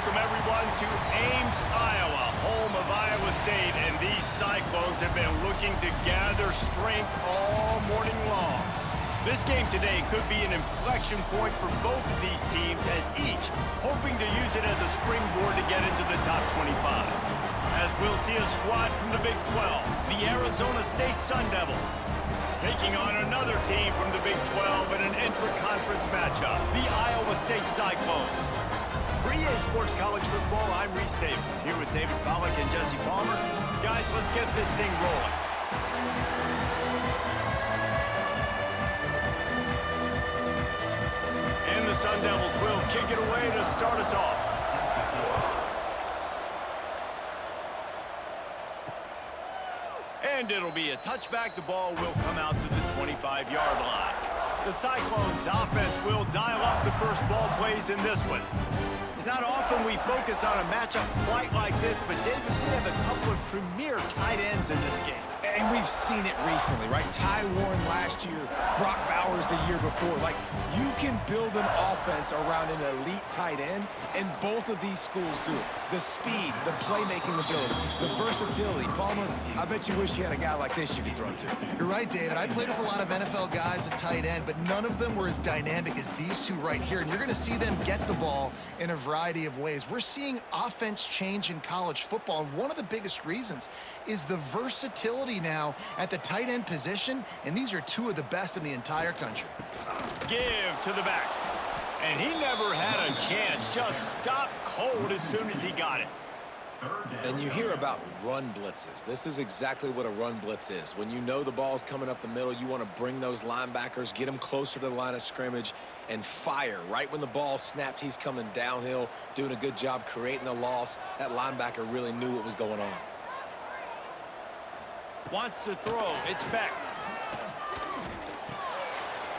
welcome everyone to Ames, Iowa, home of Iowa State, and these Cyclones have been looking to gather strength all morning long. This game today could be an inflection point for both of these teams, as each hoping to use it as a springboard to get into the top 25. As we'll see a squad from the Big 12, the Arizona State Sun Devils, taking on another team from the Big 12 in an intra-conference matchup, the Iowa State Cyclones. For EA Sports College Football, I'm Reese Davis, here with David Pollack and Jesse Palmer. Guys, let's get this thing rolling. And the Sun Devils will kick it away to start us off. And it'll be a touchback. The ball will come out to the 25-yard line. The Cyclones offense will dial up the first ball plays in this one. It's not often we focus on a matchup quite like this, but David, we have a couple of premier tight ends in this game. And we've seen it recently, right? Ty Warren last year, Brock Bowers the year before. Like, you can build an offense around an elite tight end, and both of these schools do it. The speed, the playmaking ability, the versatility. Palmer, I bet you wish you had a guy like this you could throw to. You're right, David. I played with a lot of NFL guys at tight end, but none of them were as dynamic as these two right here. And you're going to see them get the ball in a variety of ways. We're seeing offense change in college football, and one of the biggest reasons is the versatility now at the tight end position, and these are two of the best in the entire country. Give to the back. And he never had a chance. Just stopped cold as soon as he got it. And you hear about run blitzes. This is exactly what a run blitz is. When you know the ball's coming up the middle, you want to bring those linebackers, get them closer to the line of scrimmage, and fire. Right when the ball snapped, he's coming downhill, doing a good job creating the loss. That linebacker really knew what was going on. Wants to throw. It's Beck.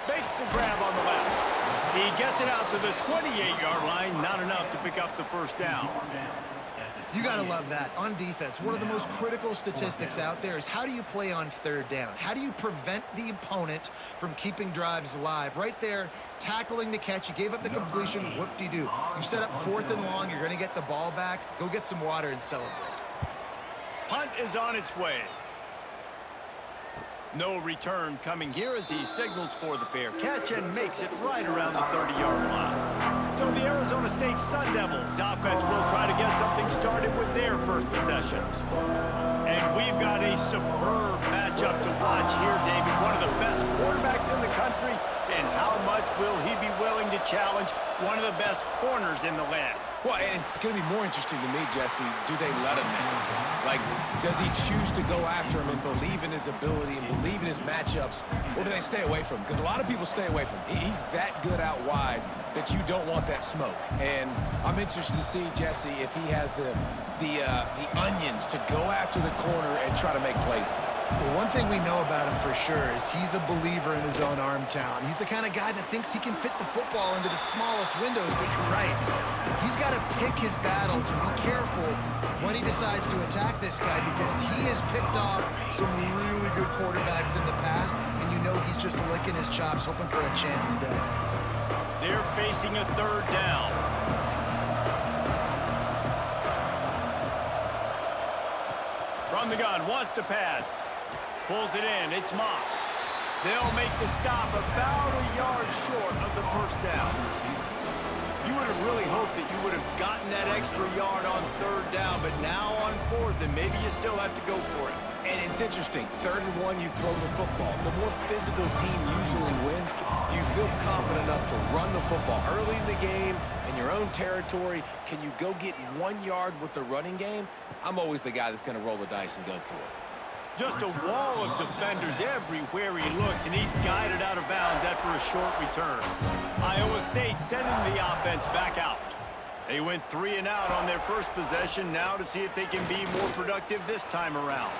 Makes the grab on the left. He gets it out to the 28-yard line. Not enough to pick up the first down. You got to love that. On defense, one of the most critical statistics out there is how do you play on third down? How do you prevent the opponent from keeping drives alive? Right there, tackling the catch. You gave up the completion. Whoop-de-doo. You set up 4th and long. You're going to get the ball back. Go get some water and celebrate. Punt is on its way. No return coming here as he signals for the fair catch and makes it right around the 30-yard line. So the Arizona State Sun Devils offense will try to get something started with their first possession. And we've got a superb matchup to watch here, David. One of the best quarterbacks in the country. And how much will he be willing to challenge one of the best corners in the land? Well, and it's going to be more interesting to me, Jesse, do they let him make a play? Like, does he choose to go after him and believe in his ability and believe in his matchups, or do they stay away from him? Because a lot of people stay away from him. He's that good out wide that you don't want that smoke. And I'm interested to see, Jesse, if he has the onions to go after the corner and try to make plays. Well, one thing we know about him for sure is he's a believer in his own arm talent. He's the kind of guy that thinks he can fit the football into the smallest windows, but you're right. He's got to pick his battles and be careful when he decides to attack this guy, because he has picked off some really good quarterbacks in the past, and you know he's just licking his chops, hoping for a chance today. They're facing a third down. From the gun, wants to pass. Pulls it in, it's Moss. They'll make the stop about a yard short of the first down. You would have really hoped that you would have gotten that extra yard on third down, but now on 4th, and maybe you still have to go for it. And it's interesting, 3rd and 1, you throw the football. The more physical team usually wins. Do you feel confident enough to run the football early in the game, in your own territory? Can you go get 1 yard with the running game? I'm always the guy that's going to roll the dice and go for it. Just a wall of defenders everywhere he looks, and he's guided out of bounds after a short return. Iowa State sending the offense back out. They went 3 and out on their first possession, now to see if they can be more productive this time around.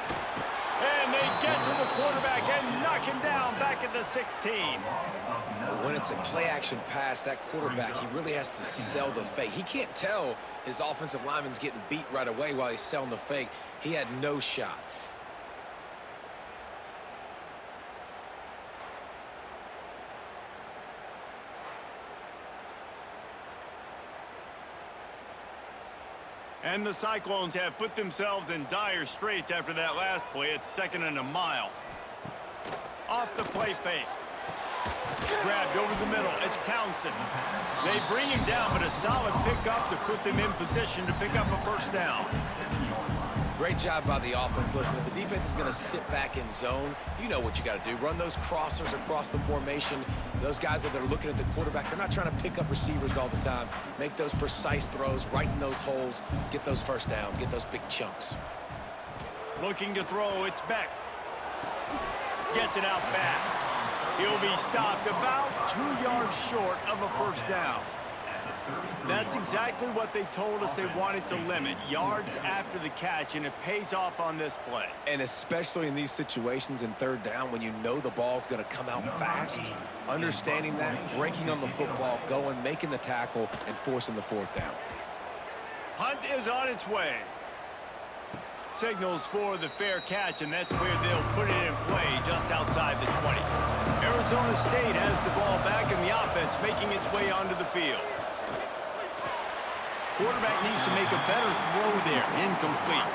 And they get to the quarterback and knock him down back at the 16. When it's a play-action pass, that quarterback, he really has to sell the fake. He can't tell his offensive lineman's getting beat right away while he's selling the fake. He had no shot. And the Cyclones have put themselves in dire straits after that last play. It's 2nd and a mile. Off the play fake. Grabbed over the middle. It's Townsend. They bring him down, but a solid pickup to put them in position to pick up a first down. Great job by the offense. Listen, if the defense is going to sit back in zone, you know what you got to do. Run those crossers across the formation. Those guys that are looking at the quarterback, they're not trying to pick up receivers all the time. Make those precise throws, right in those holes, get those first downs, get those big chunks. Looking to throw, it's Beck. Gets it out fast. He'll be stopped about 2 yards short of a first down. That's exactly what they told us they wanted to limit, yards after the catch, and it pays off on this play. And especially in these situations in 3rd down when you know the ball's going to come out fast, understanding that, breaking on the football, going, making the tackle, and forcing the 4th down. Hunt is on its way. Signals for the fair catch, and that's where they'll put it in play just outside the 20. Arizona State has the ball back in the offense, making its way onto the field. Quarterback needs to make a better throw there. Incomplete.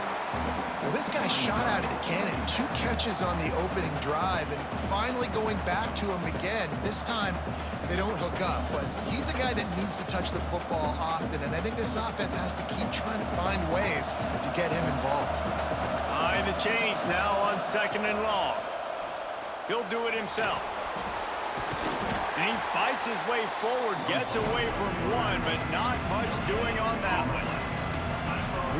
Well, this guy shot out of the cannon. 2 catches on the opening drive, and finally going back to him again. This time, they don't hook up, but he's a guy that needs to touch the football often, and I think this offense has to keep trying to find ways to get him involved. Behind the chains now on 2nd and long. He'll do it himself. And he fights his way forward, gets away from one, but not much doing on that one.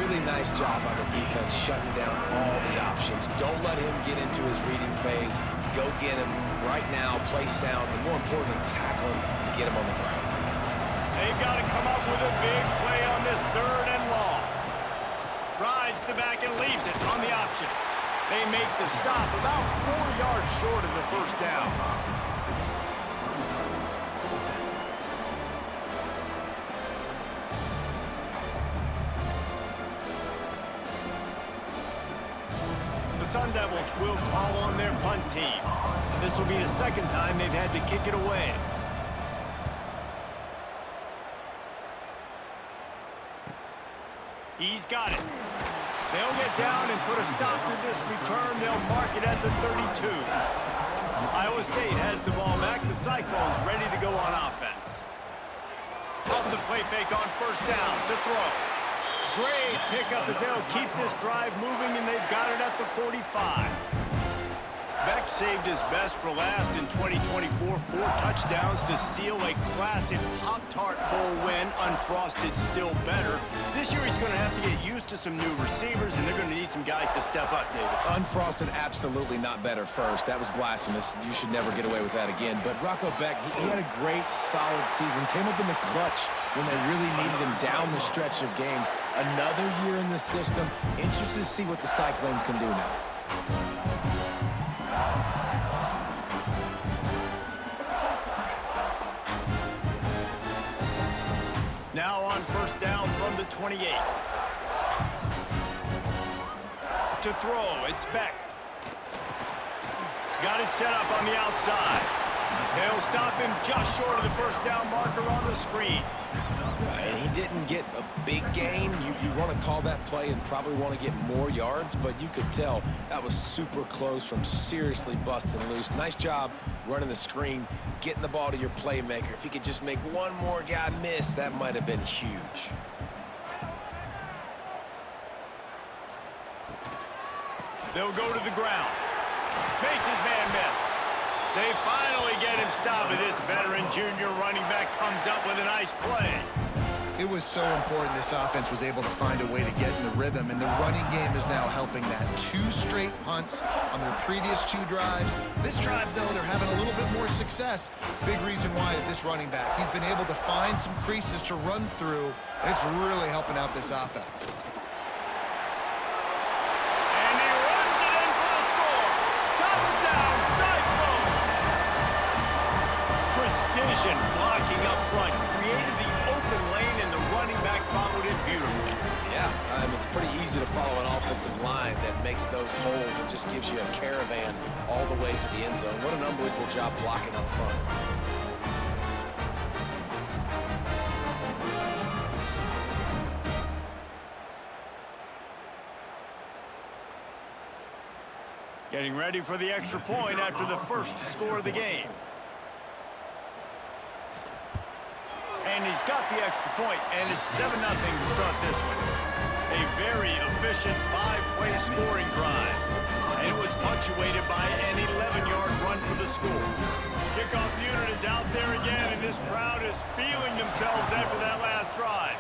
Really nice job by the defense shutting down all the options. Don't let him get into his reading phase. Go get him right now, play sound, and more importantly, tackle him and get him on the ground. They've got to come up with a big play on this 3rd and long. Rides the back and leaves it on the option. They make the stop about 4 yards short of the first down. The Sun Devils will call on their punt team. This will be the 2nd time they've had to kick it away. He's got it. They'll get down and put a stop to this return. They'll mark it at the 32. Iowa State has the ball back. The Cyclones ready to go on offense. Off the play fake on first down to throw. Great pickup as they'll keep this drive moving, and they've got it at the 45. Beck saved his best for last in 2024. 4 touchdowns to seal a classic Pop-Tart Bowl win. Unfrosted still better. This year he's going to have to get used to some new receivers, and they're going to need some guys to step up, David. Unfrosted, absolutely not better first. That was blasphemous. You should never get away with that again. But Rocco Beck, he had a great, solid season. Came up in the clutch when they really needed him down the stretch of games. Another year in the system. Interested to see what the Cyclones can do now. Now on first down from the 28. To throw, it's Beck. Got it set up on the outside. They'll stop him just short of the first down marker on the screen. And he didn't get a big gain. You want to call that play and probably want to get more yards, but you could tell that was super close from seriously busting loose. Nice job running the screen, getting the ball to your playmaker. If he could just make one more guy miss, that might have been huge. They'll go to the ground. Makes his man miss. They finally get him stopped, and this veteran junior running back comes up with a nice play. It was so important this offense was able to find a way to get in the rhythm, and the running game is now helping that. 2 straight punts on their previous 2 drives. This drive, though, they're having a little bit more success. Big reason why is this running back. He's been able to find some creases to run through, and it's really helping out this offense. And he runs it in for the score. Touchdown, Cyclones! Precision blocking up front created the open lane, and the running back followed it beautifully. Yeah, it's pretty easy to follow an offensive line that makes those holes and just gives you a caravan all the way to the end zone. What an unbelievable job blocking up front. Getting ready for the extra point after the first score of the game. And he's got the extra point, and it's 7-0 to start this one. A very efficient 5-play scoring drive. And it was punctuated by an 11-yard run for the score. Kickoff unit is out there again, and this crowd is feeling themselves after that last drive.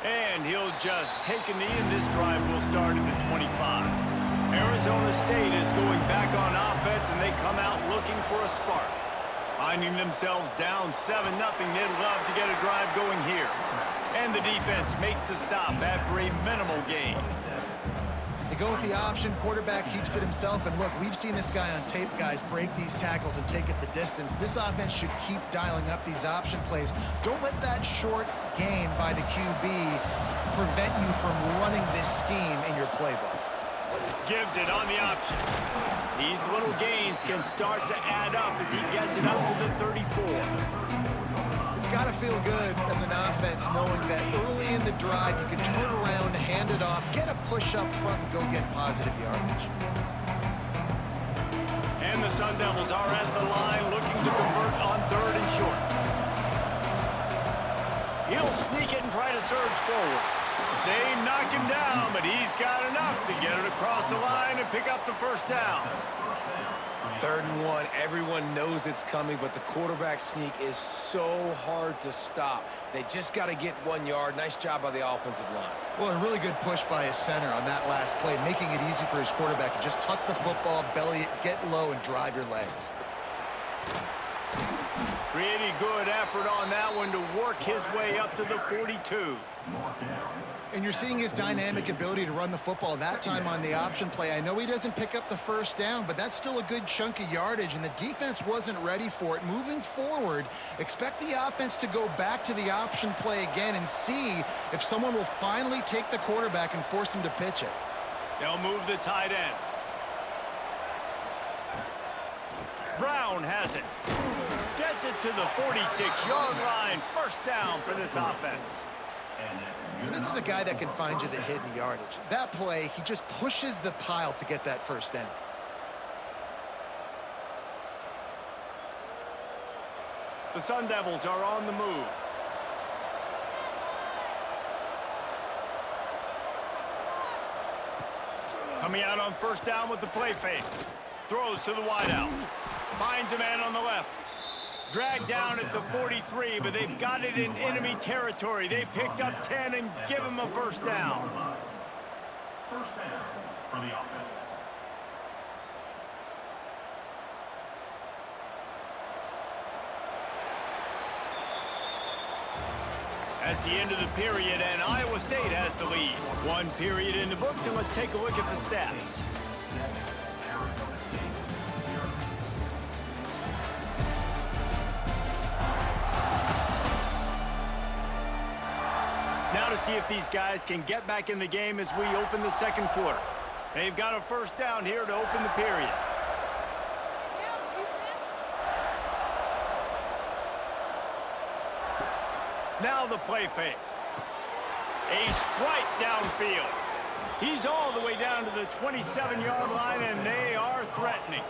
And he'll just take a knee, and this drive will start at the 25. Arizona State is going back on offense, and they come out looking for a spark. Finding themselves down 7-0, they'd love to get a drive going here. And the defense makes the stop after a minimal gain. They go with the option, quarterback keeps it himself, and look, we've seen this guy on tape, guys, break these tackles and take it the distance. This offense should keep dialing up these option plays. Don't let that short gain by the QB prevent you from running this scheme in your playbook. Gives it on the option. These little gains can start to add up as he gets it up to the 34. It's got to feel good as an offense knowing that early in the drive you can turn around, hand it off, get a push up front, and go get positive yardage. And the Sun Devils are at the line looking to convert on 3rd and short. He'll sneak it and try to surge forward. They knock him down, but he's got enough to get it across the line and pick up the first down. 3rd and 1, everyone knows it's coming, but the quarterback sneak is so hard to stop. They just got to get 1 yard. Nice job by the offensive line. Well, a really good push by his center on that last play, making it easy for his quarterback to just tuck the football, belly it, get low, and drive your legs. Pretty good effort on that one to work his way up to the 42. And you're seeing his dynamic ability to run the football that time on the option play. I know he doesn't pick up the first down, but that's still a good chunk of yardage, and the defense wasn't ready for it. Moving forward, expect the offense to go back to the option play again and see if someone will finally take the quarterback and force him to pitch it. They'll move the tight end. Brown has it. Gets it to the 46-yard line. First down for this offense. This is a guy that can find you the hidden yardage. That play, he just pushes the pile to get that first down. The Sun Devils are on the move. Coming out on first down with the play fake. Throws to the wideout. Finds a man on the left. Dragged down at the 43, but they've got it in enemy territory. They picked up 10 and give him a first down. First down for the offense. That's the end of the period, and Iowa State has the lead. 1 period in the books, and let's take a look at the stats. Now to see if these guys can get back in the game as we open the second quarter. They've got a first down here to open the period. Now the play fake. A strike downfield. He's all the way down to the 27-yard line, and they are threatening.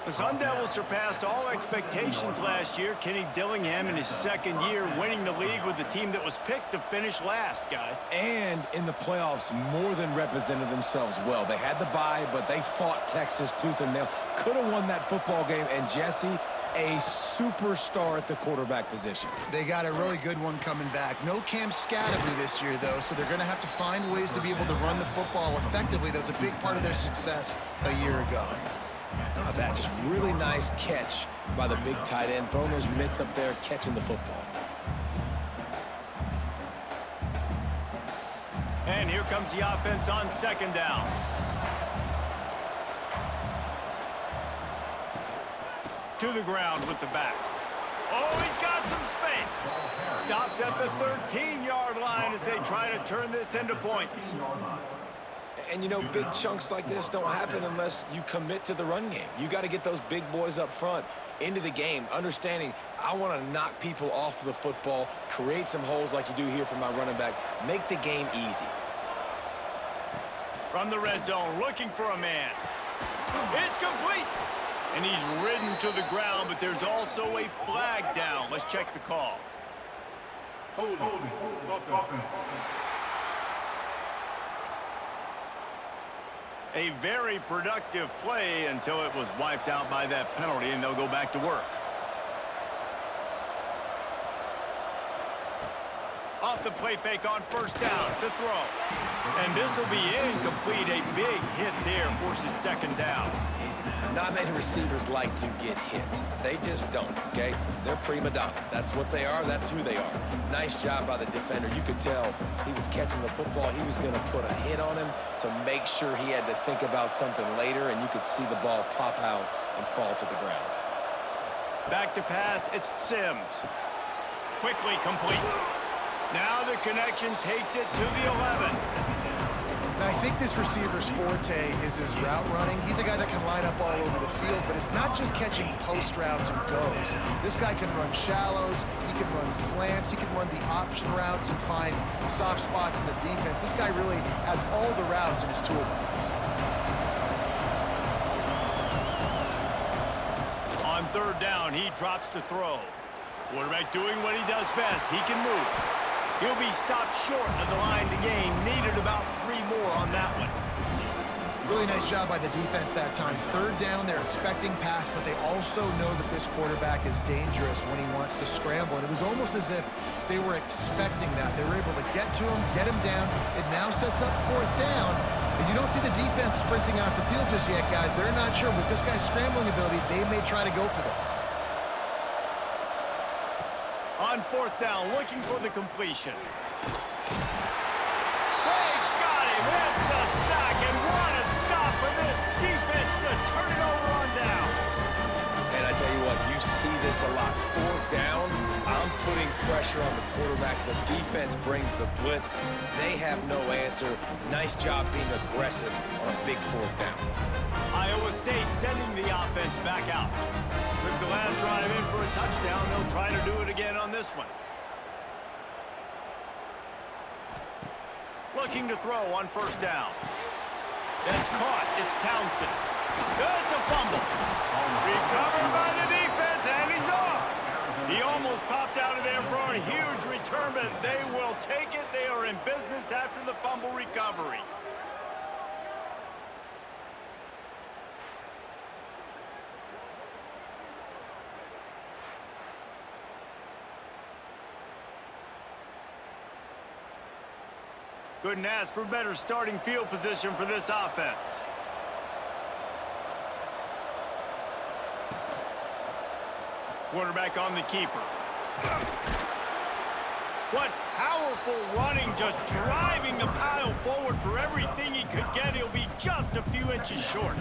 The Sun Devils surpassed all expectations last year. Kenny Dillingham in his second year winning the league with the team that was picked to finish last, guys. And in the playoffs, more than represented themselves well. They had the bye, but they fought Texas tooth and nail. Could have won that football game, and Jesse, a superstar at the quarterback position. They got a really good one coming back. No Cam Scatterby this year, though, so they're going to have to find ways to be able to run the football effectively. That was a big part of their success a year ago. Oh, that just really nice catch by the big tight end, throwing those mitts up there, catching the football. And here comes the offense on second down. To the ground with the back. Oh, he's got some space. Stopped at the 13-yard line as they try to turn this into points. And, you know, big chunks like this don't happen unless you commit to the run game. You got to get those big boys up front into the game, understanding I want to knock people off the football, create some holes like you do here for my running back, make the game easy. From the red zone, looking for a man. It's complete. And he's ridden to the ground, but there's also a flag down. Let's check the call. Holding. Offense. A very productive play until it was wiped out by that penalty, and they'll go back to work. Off the play fake on first down to throw. And this will be incomplete. A big hit there forces second down. Not many receivers like to get hit. They just don't, okay? They're prima donnas. That's what they are. That's who they are. Nice job by the defender. You could tell he was catching the football. He was going to put a hit on him to make sure he had to think about something later, and you could see the ball pop out and fall to the ground. Back to pass. It's Sims. Quickly complete. Now the connection takes it to the 11. Now, I think this receiver's forte is his route running. He's a guy that can line up all over the field, but it's not just catching post routes and goes. This guy can run shallows, he can run slants, he can run the option routes and find soft spots in the defense. This guy really has all the routes in his toolbox. On third down, he drops to throw. Quarterback doing what he does best. He can move. He'll be stopped short of the line to gain. Needed about 3 more on that one. Really nice job by the defense that time. Third down, they're expecting pass, but they also know that this quarterback is dangerous when he wants to scramble. And it was almost as if they were expecting that. They were able to get to him, get him down. It now sets up fourth down. And you don't see the defense sprinting out the field just yet, guys. They're not sure. With this guy's scrambling ability, they may try to go for this. On fourth down, looking for the completion. They got him. It's a sack, and what a stop for this defense to turn it over on downs. And I tell you what, you see this a lot. Fourth down, I'm putting pressure on the quarterback. The defense brings the blitz. They have no answer. Nice job being aggressive on a big fourth down. Iowa State sending the offense back out. Took the last drive in for a touchdown. They'll try to do it again on this one. Looking to throw on first down. That's caught. It's Townsend. It's a fumble. Recovered by the defense, and he's off. He almost popped out of there for a huge return, but they will take it. They are in business after the fumble recovery. Couldn't ask for better starting field position for this offense. Quarterback on the keeper. What powerful running, just driving the pile forward for everything he could get. He'll be just a few inches short.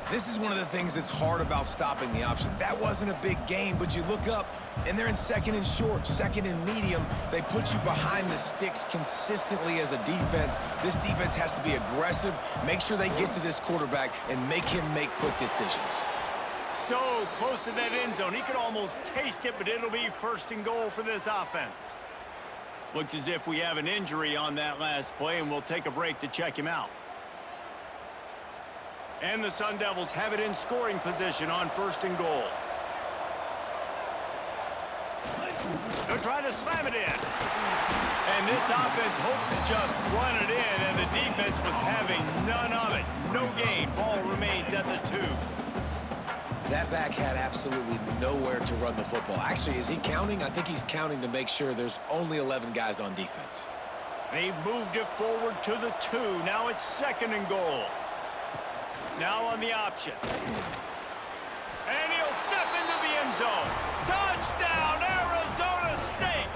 This is one of the things that's hard about stopping the option. That wasn't a big gain, but you look up, and they're in second and short, second and medium. They put you behind the sticks consistently as a defense. This defense has to be aggressive, make sure they get to this quarterback, and make him make quick decisions. So close to that end zone. He could almost taste it, but it'll be first and goal for this offense. Looks as if we have an injury on that last play, and we'll take a break to check him out. And the Sun Devils have it in scoring position on first and goal. They'll try to slam it in. And this offense hoped to just run it in, and the defense was having none of it. No gain. Ball remains at the 2. That back had absolutely nowhere to run the football. Actually, is he counting? I think he's counting to make sure there's only 11 guys on defense. They've moved it forward to the 2. Now it's second and goal. Now on the option. And he'll step into the end zone. Touchdown, Arizona State!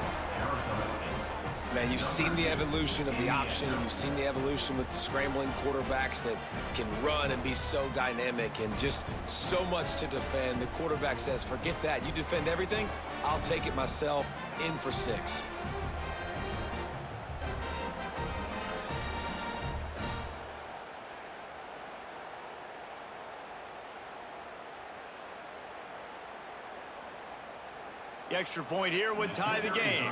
Man, you've seen the evolution of the option. You've seen the evolution with scrambling quarterbacks that can run and be so dynamic and just so much to defend. The quarterback says, forget that. You defend everything, I'll take it myself. In for 6. The extra point here would tie the game.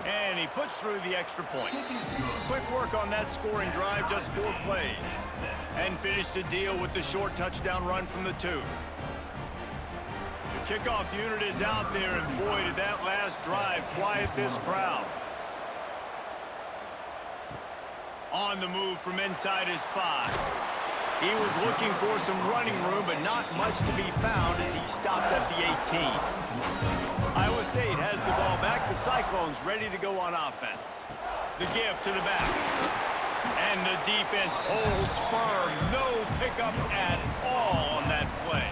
And he puts through the extra point. Quick work on that scoring drive, just 4 plays. And finished the deal with the short touchdown run from the 2. The kickoff unit is out there, and boy, did that last drive quiet this crowd. On the move from inside his 5. He was looking for some running room, but not much to be found as he stopped at the 18. Iowa State has the ball back. The Cyclones ready to go on offense. The give to the back. And the defense holds firm. No pickup at all on that play.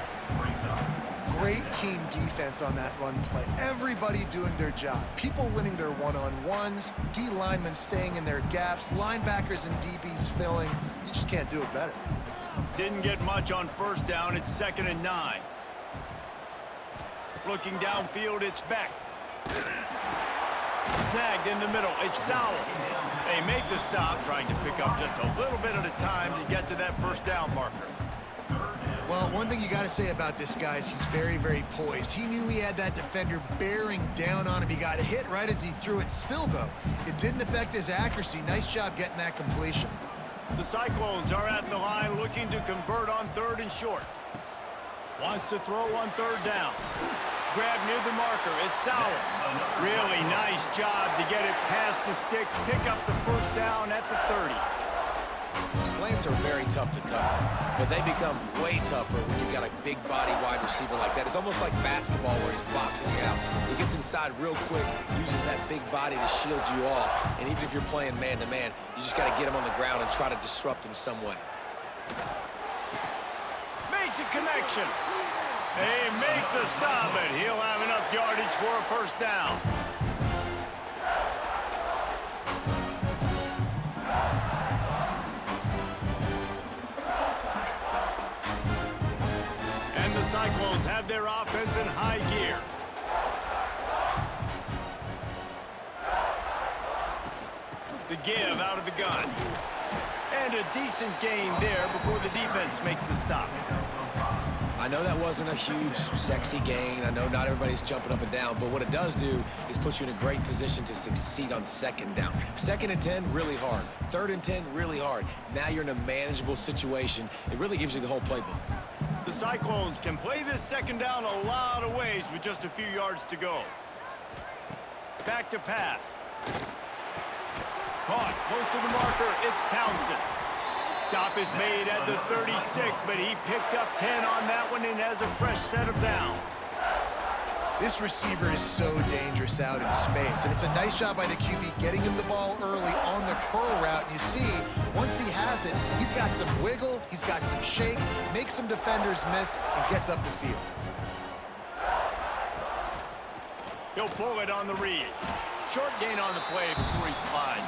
Great team defense on that run play. Everybody doing their job. People winning their one-on-ones, D linemen staying in their gaps, linebackers and DBs filling. You just can't do it better. Didn't get much on first down. It's 2nd and 9. Looking downfield, it's Beck. Snagged in the middle. It's Sowell. They make the stop, trying to pick up just a little bit at a time to get to that first down marker. Well, one thing you got to say about this guy is he's very, very poised. He knew he had that defender bearing down on him. He got hit right as he threw it. Still, though, it didn't affect his accuracy. Nice job getting that completion. The Cyclones are at the line looking to convert on 3rd and short. Wants to throw on 3rd down. Grab near the marker. It's Sowell. Really nice job to get it past the sticks. Pick up the first down at the 30. Slants are very tough to cover, but they become way tougher when you've got a big body wide receiver like that. It's almost like basketball where he's boxing you out. He gets inside real quick, uses that big body to shield you off, and even if you're playing man-to-man, you just got to get him on the ground and try to disrupt him some way. Makes a connection. They make the stop, but he'll have enough yardage for a first down. And the Cyclones have their offense in high gear. The give out of the gun. And a decent gain there before the defense makes the stop. I know that wasn't a huge, sexy gain. I know not everybody's jumping up and down, but what it does do is put you in a great position to succeed on 2nd down. 2nd and 10, really hard. 3rd and 10, really hard. Now you're in a manageable situation. It really gives you the whole playbook. The Cyclones can play this 2nd down a lot of ways with just a few yards to go. Back to pass. Caught close to the marker. It's Townsend. Stop is made at the 36, but he picked up 10 on that one and has a fresh set of downs. This receiver is so dangerous out in space, and it's a nice job by the QB getting him the ball early on the curl route. And you see, once he has it, he's got some wiggle, he's got some shake, makes some defenders miss, and gets up the field. He'll pull it on the read. Short gain on the play before he slides.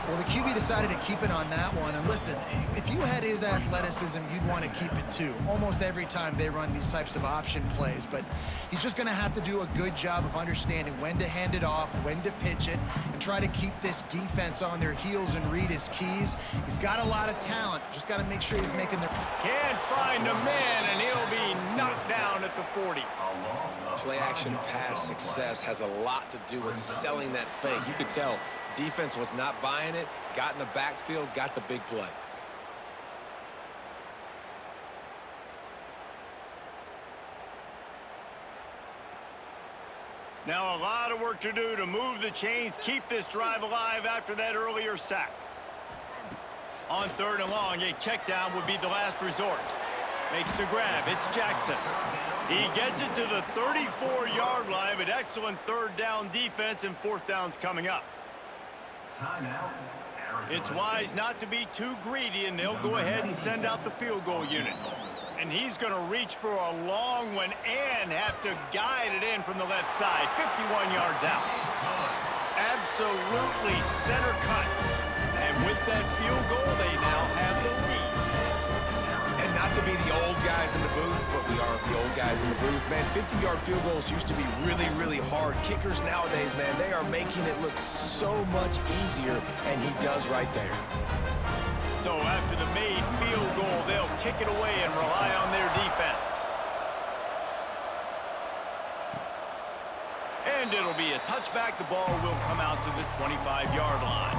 Well, the QB decided to keep it on that one. And listen, if you had his athleticism, you'd want to keep it too. Almost every time they run these types of option plays. But he's just going to have to do a good job of understanding when to hand it off, when to pitch it, and try to keep this defense on their heels and read his keys. He's got a lot of talent. Just got to make sure he's making the... Can't find a man, and he'll be knocked down at the 40. Play-action pass success has a lot to do with selling that fake. You could tell defense was not buying it, got in the backfield, got the big play. Now a lot of work to do to move the chains, keep this drive alive after that earlier sack. On 3rd and long, a check down would be the last resort. Makes the grab. It's Jackson. He gets it to the 34-yard line, but excellent 3rd down defense, and 4th down's coming up. It's wise not to be too greedy, and they'll go ahead and send out the field goal unit. And he's going to reach for a long one and have to guide it in from the left side. 51 yards out. Absolutely center cut. And with that field goal, they now have the lead. And not to be the old guys in the booth, but we are the old guys in the booth. Man, 50-yard field goals used to be really, really hard. Kickers nowadays, man, they are making it look so much easier, and he does right there. So after the made field goal, they'll kick it away and rely on their defense. And And it'll be a touchback. The ball will come out to the 25-yard line.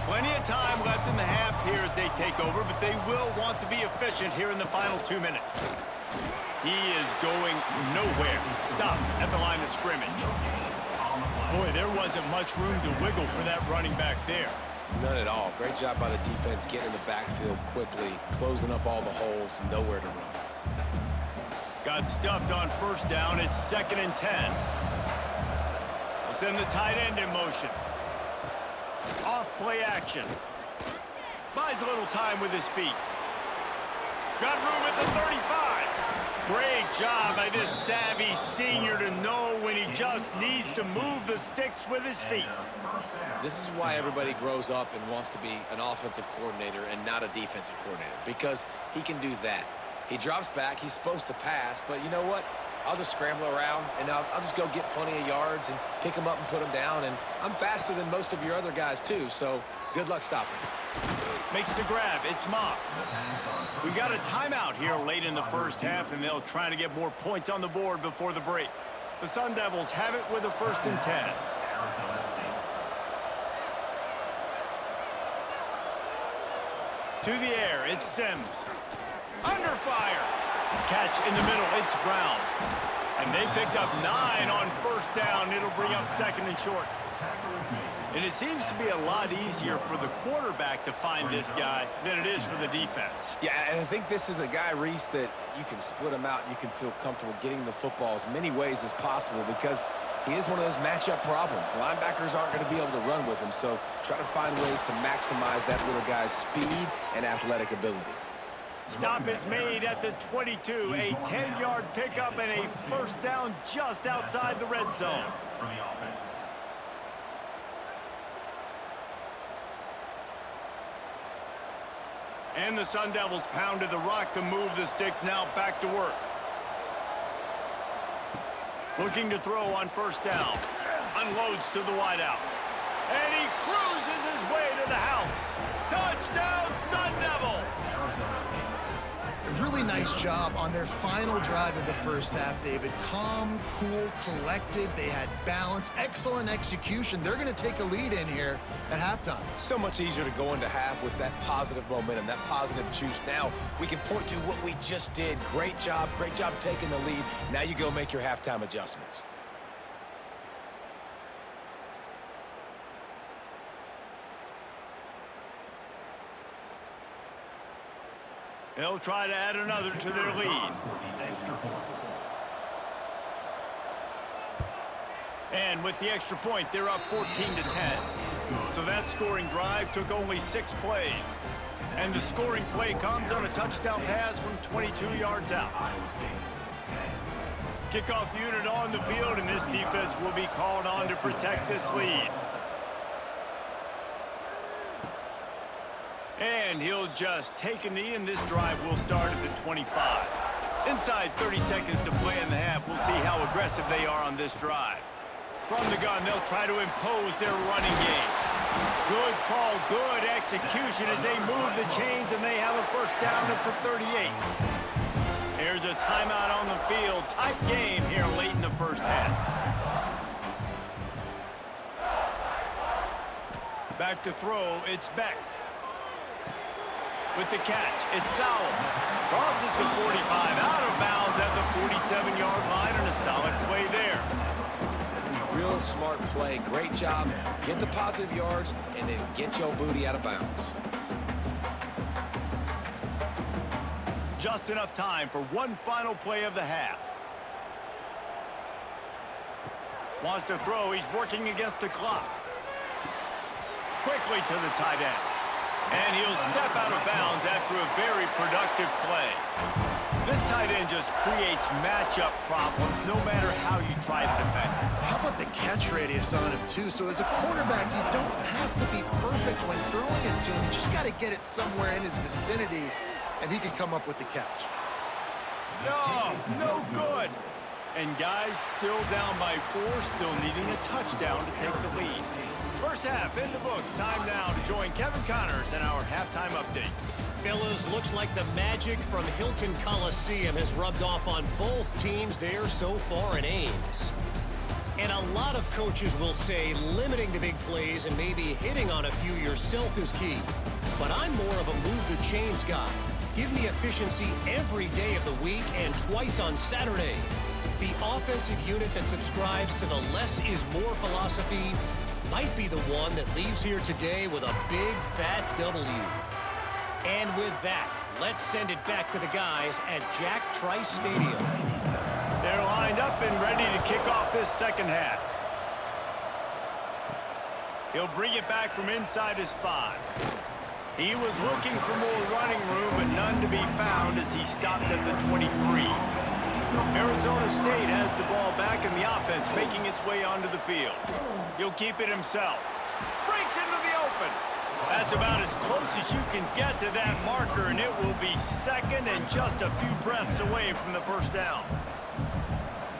Plenty of time left in the half here as they take over, but they will want to be efficient here in the final 2 minutes. He is going nowhere. Stop at the line of scrimmage. Boy, there wasn't much room to wiggle for that running back there. None at all. Great job by the defense getting in the backfield quickly, closing up all the holes, nowhere to run. Got stuffed on first down. It's 2nd and 10. They'll send the tight end in motion. Off play action. Buys a little time with his feet. Got room at the 35. Great job by this savvy senior to know when he just needs to move the sticks with his feet. This is why everybody grows up and wants to be an offensive coordinator and not a defensive coordinator, because he can do that. He drops back, he's supposed to pass, but you know what? I'll just scramble around, and I'll just go get plenty of yards and pick them up and put them down, and I'm faster than most of your other guys, too, so good luck stopping him. Makes the grab. It's Moss. We got a timeout here late in the first half, and they'll try to get more points on the board before the break. The Sun Devils have it with a 1st and 10. To the air, it's Sims. Under fire. Catch in the middle, it's Brown. And they picked up 9 on first down. It'll bring up 2nd and short. And it seems to be a lot easier for the quarterback to find this guy than it is for the defense. Yeah, and I think this is a guy, Reese, that you can split him out and you can feel comfortable getting the football as many ways as possible because he is one of those matchup problems. Linebackers aren't going to be able to run with him, so try to find ways to maximize that little guy's speed and athletic ability. Stop is made at the 22, a 10-yard pickup and a first down just outside the red zone. And the Sun Devils pounded the rock to move the sticks, now back to work. Looking to throw on first down. Unloads to the wideout. And he cruises his way to the house. Touchdown, Sun Devils! A really nice job on their final drive of the first half, David. Calm, cool, collected. They had balance, excellent execution. They're going to take a lead in here at halftime. It's so much easier to go into half with that positive momentum, that positive juice. Now we can point to what we just did. Great job taking the lead. Now you go make your halftime adjustments. They'll try to add another to their lead. And with the extra point, they're up 14-10. So that scoring drive took only 6 plays. And the scoring play comes on a touchdown pass from 22 yards out. Kickoff unit on the field, and this defense will be called on to protect this lead. And he'll just take a knee, and this drive will start at the 25. Inside 30 seconds to play in the half. We'll see how aggressive they are on this drive. From the gun, they'll try to impose their running game. Good call, good execution as they move the chains, and they have a first down at the 38. There's a timeout on the field. Tight game here late in the first half. Back to throw, it's Beck. With the catch, it's Sowell. Crosses the 45, out of bounds at the 47-yard line, and a solid play there. Real smart play, great job. Get the positive yards, and then get your booty out of bounds. Just enough time for one final play of the half. Wants to throw, he's working against the clock. Quickly to the tight end. And he'll step out of bounds after a very productive play. This tight end just creates matchup problems no matter how you try to defend him. How about the catch radius on him, too? So as a quarterback, you don't have to be perfect when throwing it to him. You just got to get it somewhere in his vicinity, and he can come up with the catch. No good. And guys still down by 4, still needing a touchdown to take the lead. First half in the books. Time now to join Kevin Connors in our halftime update. Fellas, looks like the magic from Hilton Coliseum has rubbed off on both teams there so far in Ames. And a lot of coaches will say limiting the big plays and maybe hitting on a few yourself is key. But I'm more of a move the chains guy. Give me efficiency every day of the week and twice on Saturday. The offensive unit that subscribes to the less is more philosophy might be the one that leaves here today with a big fat W. And with that, let's send it back to the guys at Jack Trice Stadium. They're lined up and ready to kick off this second half. He'll bring it back from inside his 5. He was looking for more running room, but none to be found as he stopped at the 23. Arizona State has the ball back in the offense, making its way onto the field. He'll keep it himself. Breaks into the open. That's about as close as you can get to that marker, and it will be second and just a few breaths away from the first down.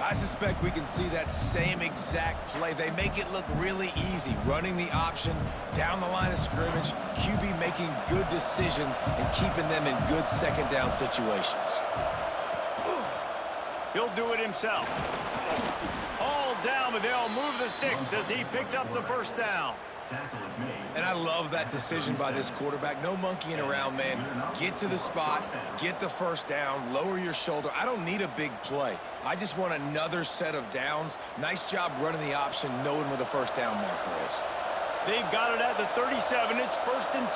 I suspect we can see that same exact play. They make it look really easy, running the option down the line of scrimmage, QB making good decisions and keeping them in good second down situations. He'll do it himself. All down, but they'll move the sticks as he picks up the first down. And I love that decision by this quarterback. No monkeying around, man. Get to the spot, get the first down, lower your shoulder. I don't need a big play. I just want another set of downs. Nice job running the option, knowing where the first down marker is. They've got it at the 37. It's 1st and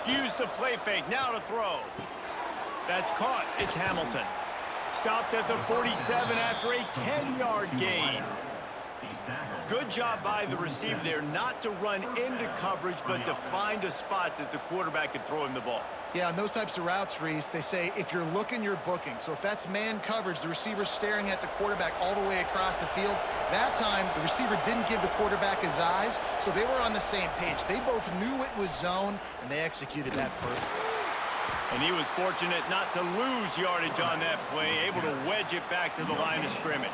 10. Use the play fake. Now to throw. That's caught. It's Hamilton. Stopped at the 47 after a 10-yard gain. Good job by the receiver there not to run into coverage, but to find a spot that the quarterback could throw him the ball. Yeah, on those types of routes, Reese, they say if you're looking, you're booking. So if that's man coverage, the receiver's staring at the quarterback all the way across the field. That time, the receiver didn't give the quarterback his eyes, so they were on the same page. They both knew it was zone, and they executed that perfectly. And he was fortunate not to lose yardage on that play, able to wedge it back to the line of scrimmage.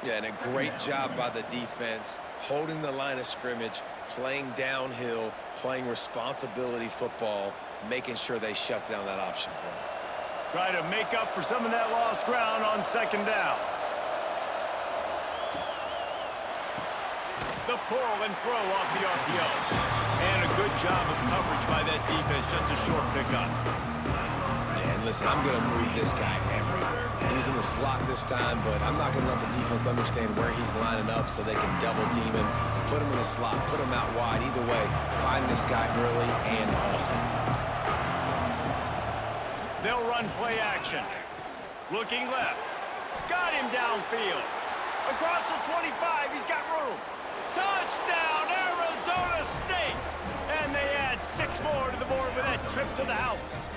Yeah, and a great job by the defense, holding the line of scrimmage, playing downhill, playing responsibility football, making sure they shut down that option play. Try to make up for some of that lost ground on second down. The pull and throw off the RPO. And a good job of coverage by that defense, just a short pickup. Yeah, and listen, I'm going to move this guy everywhere. He's in the slot this time, but I'm not going to let the defense understand where he's lining up so they can double team him, put him in the slot, put him out wide. Either way, find this guy early and often. They'll run play action. Looking left. Got him downfield. Across the 25, he's got room. Touchdown, Arizona State! And they add 6 more to the board with that trip to the house.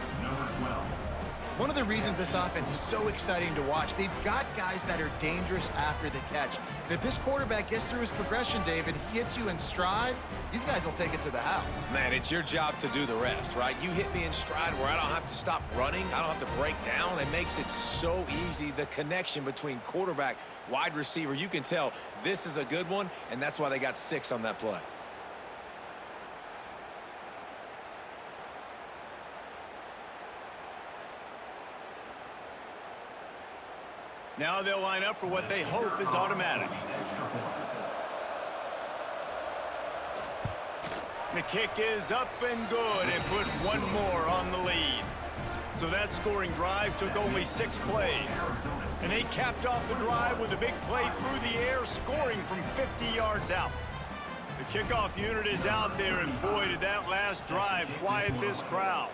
One of the reasons this offense is so exciting to watch, they've got guys that are dangerous after the catch. And if this quarterback gets through his progression, David, he hits you in stride, these guys will take it to the house. Man, it's your job to do the rest, right? You hit me in stride where I don't have to stop running. I don't have to break down. It makes it so easy, the connection between quarterback, wide receiver. You can tell this is a good one, and that's why they got 6 on that play. Now they'll line up for what they hope is automatic. The kick is up and good and put 1 more on the lead. So that scoring drive took only 6 plays. And they capped off the drive with a big play through the air, scoring from 50 yards out. The kickoff unit is out there, and boy, did that last drive quiet this crowd.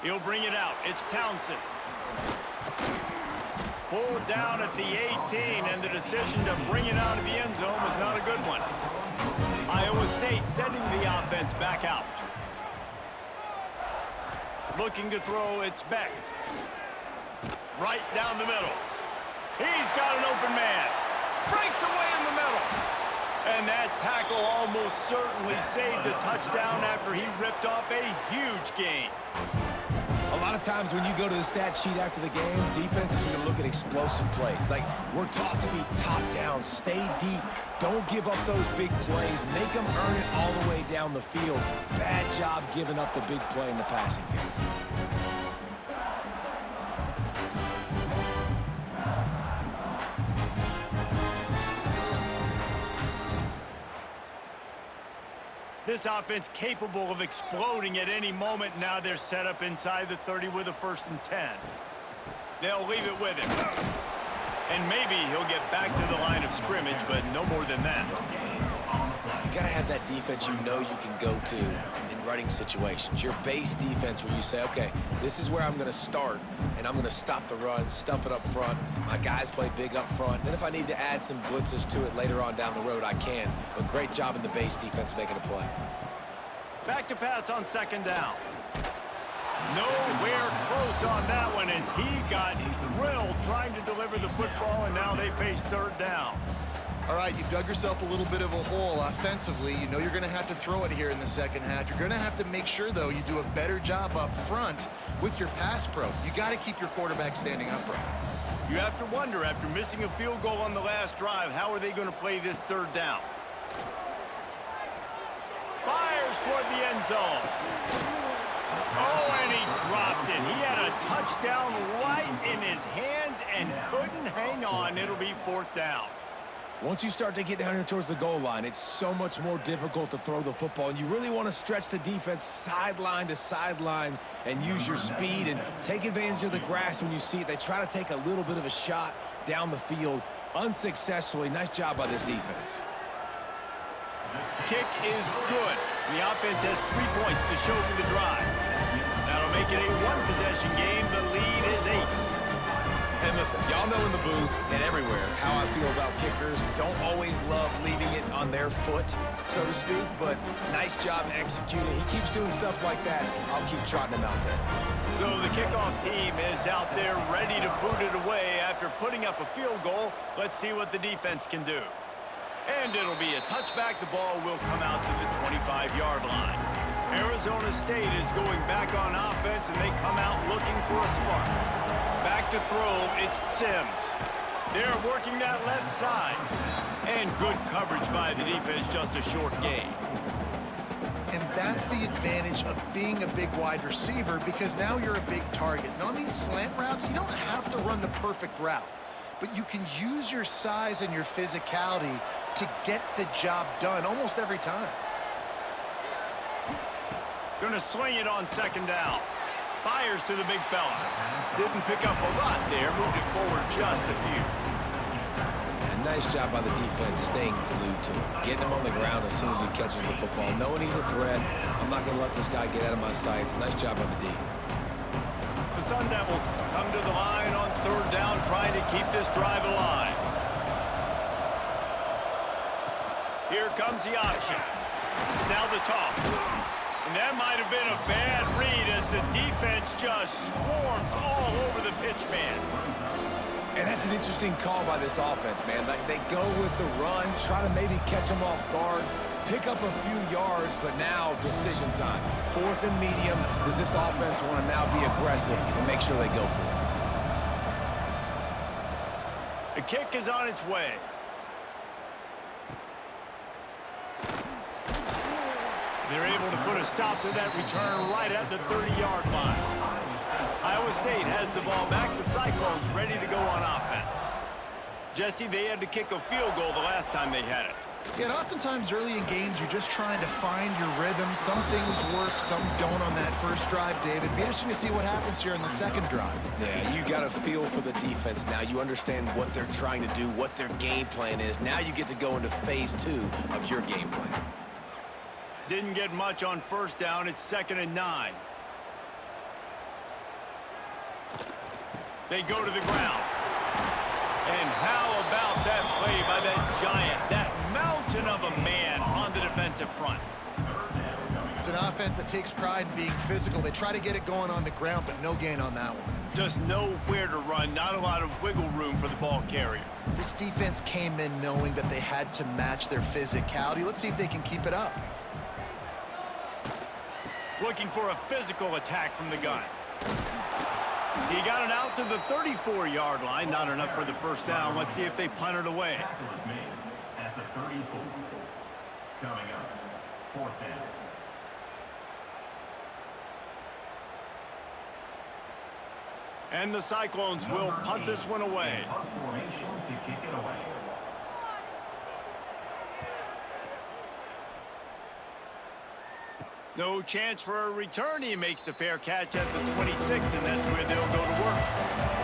He'll bring it out. It's Townsend. Pulled down at the 18, and the decision to bring it out of the end zone was not a good one. Iowa State sending the offense back out. Looking to throw, it's Beck. Right down the middle. He's got an open man. Breaks away in the middle. And that tackle almost certainly saved a touchdown after he ripped off a huge gain. A lot of times when you go to the stat sheet after the game, defenses are going to look at explosive plays. Like, we're taught to be top down, stay deep, don't give up those big plays, make them earn it all the way down the field. Bad job giving up the big play in the passing game. This offense capable of exploding at any moment. Now they're set up inside the 30 with a 1st and 10. They'll leave it with him. And maybe he'll get back to the line of scrimmage, but no more than that. You got to have that defense you know you can go to in running situations. Your base defense where you say, okay, this is where I'm going to start, and I'm going to stop the run, stuff it up front. My guys play big up front. Then if I need to add some blitzes to it later on down the road, I can. But great job in the base defense making a play. Back to pass on 2nd down. Nowhere close on that one as he got drilled trying to deliver the football, and now they face 3rd down. All right, you've dug yourself a little bit of a hole offensively. You know you're going to have to throw it here in the 2nd half. You're going to have to make sure, though, you do a better job up front with your pass pro. You got to keep your quarterback standing upright. You have to wonder, after missing a field goal on the last drive, how are they going to play this 3rd down? Fires toward the end zone. Oh, and he dropped it. He had a touchdown right in his hands and couldn't hang on. It'll be 4th down. Once you start to get down here towards the goal line, it's so much more difficult to throw the football, and you really want to stretch the defense sideline to sideline and use your speed and take advantage of the grass when you see it. They try to take a little bit of a shot down the field unsuccessfully. Nice job by this defense. Kick is good. The offense has 3 points to show for the drive. That'll make it a 1-possession game. The lead is 8. And listen, y'all know in the booth and everywhere how I feel about kickers. Don't always love leaving it on their foot, so to speak, but nice job executing. He keeps doing stuff like that. I'll keep trotting him out there. So the kickoff team is out there ready to boot it away after putting up a field goal. Let's see what the defense can do. And it'll be a touchback. The ball will come out to the 25-yard line. Arizona State is going back on offense, and they come out looking for a spark. Back to throw, it's Sims. They're working that left side. And good coverage by the defense, just a short gain. And that's the advantage of being a big wide receiver, because now you're a big target. And on these slant routes, you don't have to run the perfect route, but you can use your size and your physicality to get the job done almost every time. Gonna swing it on 2nd down. Fires to the big fella. Didn't pick up a lot there, moved it forward just a few. And nice job by the defense staying glued to him, getting him on the ground as soon as he catches the football, knowing he's a threat. I'm not going to let this guy get out of my sights. Nice job by the D. The Sun Devils come to the line on 3rd down, trying to keep this drive alive. Here comes the option. Now the toss. And that might have been a bad read as the defense just swarms all over the pitch man. And that's an interesting call by this offense, man. Like, they go with the run, try to maybe catch them off guard, pick up a few yards, but now decision time. 4th and medium. Does this offense want to now be aggressive and make sure they go for it? The kick is on its way. They're able to put a stop to that return right at the 30-yard line. Iowa State has the ball back. The Cyclones ready to go on offense. Jesse, they had to kick a field goal the last time they had it. Yeah, and oftentimes early in games, you're just trying to find your rhythm. Some things work, some don't on that first drive, David. Be interesting to see what happens here in the 2nd drive. Yeah, you got a feel for the defense now. You understand what they're trying to do, what their game plan is. Now you get to go into phase 2 of your game plan. Didn't get much on 1st down. It's 2nd and 9. They go to the ground. And how about that play by that giant, that mountain of a man on the defensive front? It's an offense that takes pride in being physical. They try to get it going on the ground, but no gain on that one. Just nowhere to run, not a lot of wiggle room for the ball carrier. This defense came in knowing that they had to match their physicality. Let's see if they can keep it up. Looking for a physical attack from the gun. He got it out to the 34-yard line. Not enough for the 1st down. Let's see if they punt it away. At the 34. Coming up, 4th down. And the Cyclones will punt this one away. Punt formation to kick it away. No chance for a return. He makes the fair catch at the 26, and that's where they'll go to work.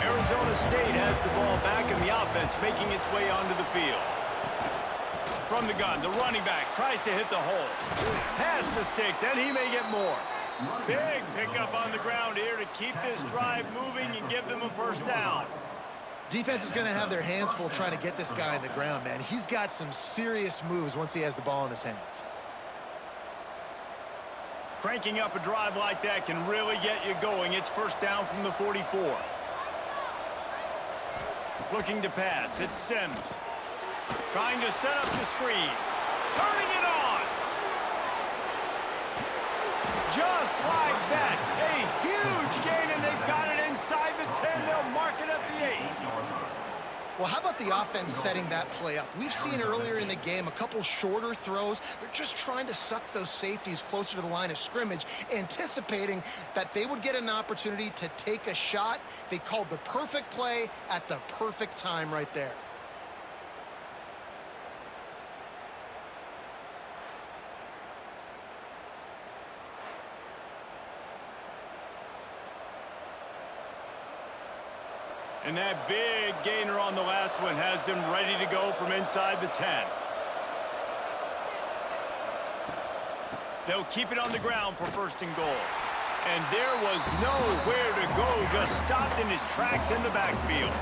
Arizona State has the ball back in the offense, making its way onto the field. From the gun, the running back tries to hit the hole. Pass the sticks, and he may get more. Big pickup on the ground here to keep this drive moving and give them a first down. Defense is going to have their hands full trying to get this guy on the ground, man. He's got some serious moves once he has the ball in his hands. Cranking up a drive like that can really get you going. It's first down from the 44. Looking to pass. It's Sims. Trying to set up the screen. Turning it on. Just like that. A huge gain, and they've got it inside the 10. They'll mark it at the 8. Well, how about the offense setting that play up? We've seen earlier in the game a couple shorter throws. They're just trying to suck those safeties closer to the line of scrimmage, anticipating that they would get an opportunity to take a shot. They called the perfect play at the perfect time right there. And that big gainer on the last one has them ready to go from inside the 10. They'll keep it on the ground for first and goal. And there was nowhere to go, just stopped in his tracks in the backfield.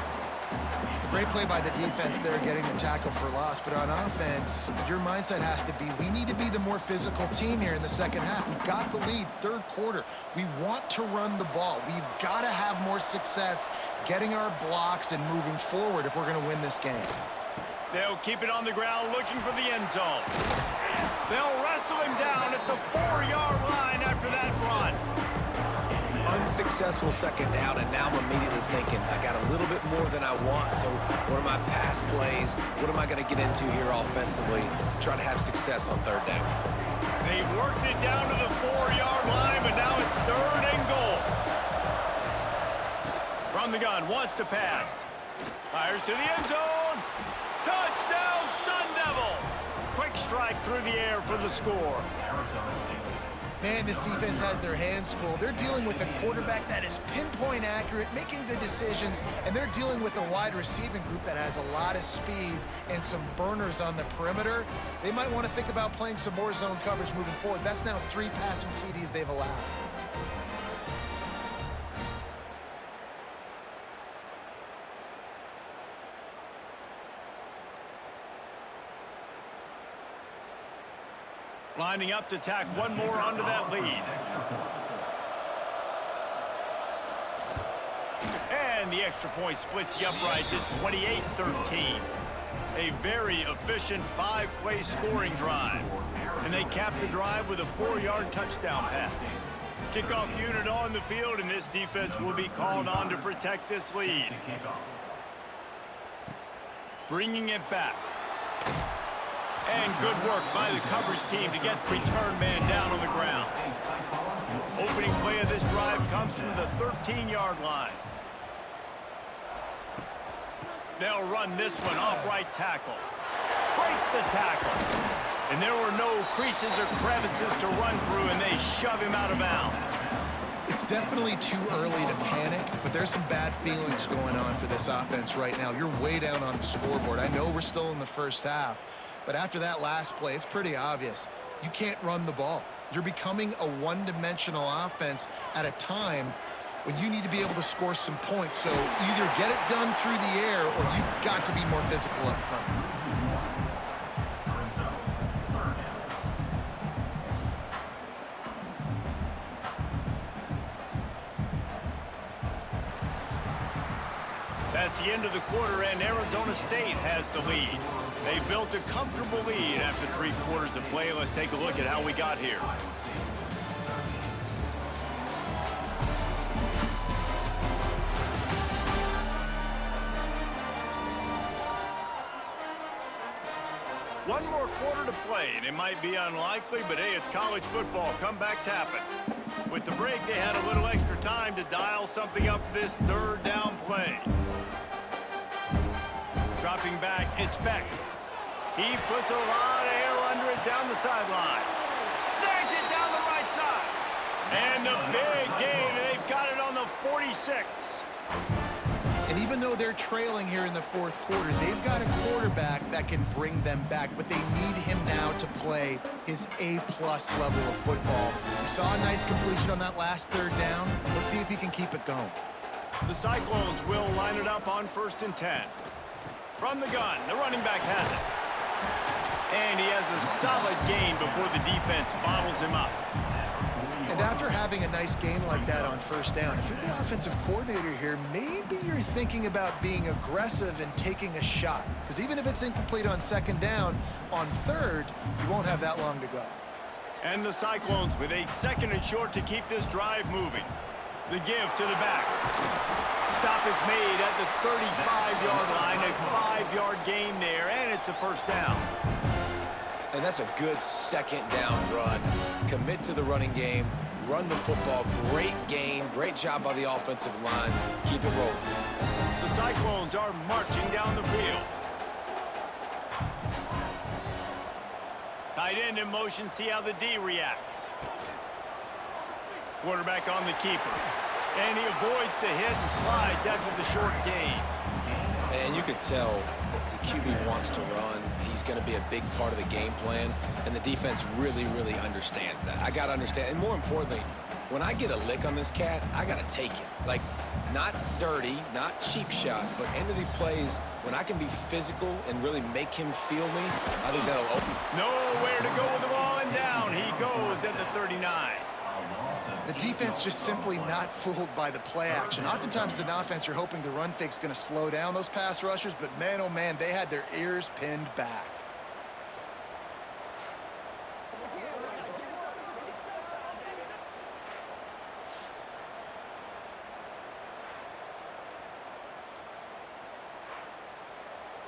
Great play by the defense there, getting the tackle for loss. But on offense, your mindset has to be, we need to be the more physical team here in the second half. We've got the lead, third quarter. We want to run the ball. We've got to have more success getting our blocks and moving forward if we're going to win this game. They'll keep it on the ground, looking for the end zone. They'll wrestle him down at the 4-yard line after that run. Unsuccessful second down, and now I'm immediately thinking, I got a little bit more than I want, so what are my pass plays? What am I going to get into here offensively to try to have success on third down? They worked it down to the 4-yard line, but now it's third and goal. From the gun, wants to pass. Fires to the end zone. Touchdown, Sun Devils! Quick strike through the air for the score. Man, this defense has their hands full. They're dealing with a quarterback that is pinpoint accurate, making good decisions, and they're dealing with a wide receiving group that has a lot of speed and some burners on the perimeter. They might want to think about playing some more zone coverage moving forward. That's now 3 passing TDs they've allowed. Lining up to tack one more onto that lead. And the extra point splits the uprights. It's 28-13. A very efficient 5-play scoring drive. And they cap the drive with a 4-yard touchdown pass. Kickoff unit on the field, and this defense will be called on to protect this lead. Bringing it back. And good work by the coverage team to get the return man down on the ground. Opening play of this drive comes from the 13-yard line. They'll run this one off right tackle. Breaks the tackle. And there were no creases or crevices to run through, and they shove him out of bounds. It's definitely too early to panic, but there's some bad feelings going on for this offense right now. You're way down on the scoreboard. I know we're still in the first half, but after that last play, it's pretty obvious. You can't run the ball. You're becoming a one-dimensional offense at a time when you need to be able to score some points. So either get it done through the air or you've got to be more physical up front. That's the end of the quarter, and Arizona State has the lead. They built a comfortable lead after 3 quarters of play. Let's take a look at how we got here. One more quarter to play, and it might be unlikely, but hey, it's college football. Comebacks happen. With the break, they had a little extra time to dial something up for this third down play. Dropping back, it's Beck. He puts a lot of air under it down the sideline. Snags it down the right side. And the big gain, and they've got it on the 46. And even though they're trailing here in the fourth quarter, they've got a quarterback that can bring them back, but they need him now to play his A-plus level of football. We saw a nice completion on that last third down. Let's see if he can keep it going. The Cyclones will line it up on 1st and 10. From the gun, the running back has it. And he has a solid gain before the defense bottles him up. And after having a nice gain like that on 1st down, if you're the offensive coordinator here, maybe you're thinking about being aggressive and taking a shot. Because even if it's incomplete on 2nd down, on 3rd, you won't have that long to go. And the Cyclones with a 2nd and short to keep this drive moving. The give to the back. Stop is made at the 35-yard line, a 5-yard gain there, and it's a 1st down. And that's a good 2nd down run. Commit to the running game, run the football, great gain, great job by the offensive line. Keep it rolling. The Cyclones are marching down the field. Tight end in motion, see how the D reacts. Quarterback on the keeper. And he avoids the hit and slides after the short gain. And you could tell the QB wants to run. He's going to be a big part of the game plan, and the defense really, really understands that. I got to understand, and more importantly, when I get a lick on this cat, I got to take it. Like, not dirty, not cheap shots, but end of the plays, when I can be physical and really make him feel me, I think that'll open. Nowhere to go with the ball, and down he goes at the 39. The defense just simply not fooled by the play action. Oftentimes as an offense, you're hoping the run fake's going to slow down those pass rushers, but man, oh man, they had their ears pinned back.